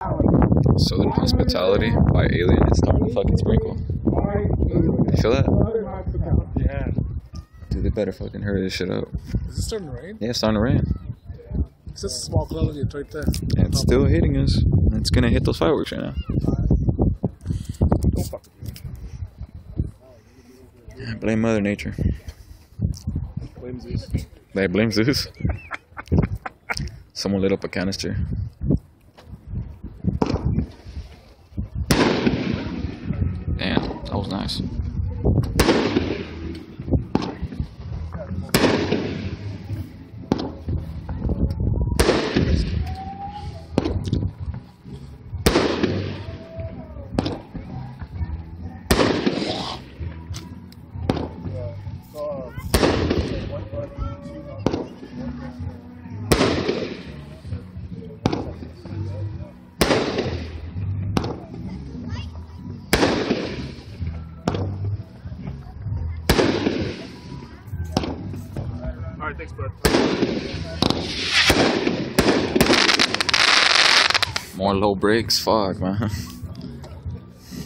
Southern Hospitality by Alien. It's starting to fucking sprinkle. You feel that? Yeah. Dude, they better fucking hurry this shit up. Is it starting to rain? Yeah, it's starting to rain. It's just a small cloud. It's right there. And it's still hitting us. It's gonna hit those fireworks right now. Don't fuck with me. Blame Mother Nature. Blame Zeus. They blame Zeus. Someone lit up a canister. Damn, that was nice. Alright, thanks, bud. More low brakes, fuck, man.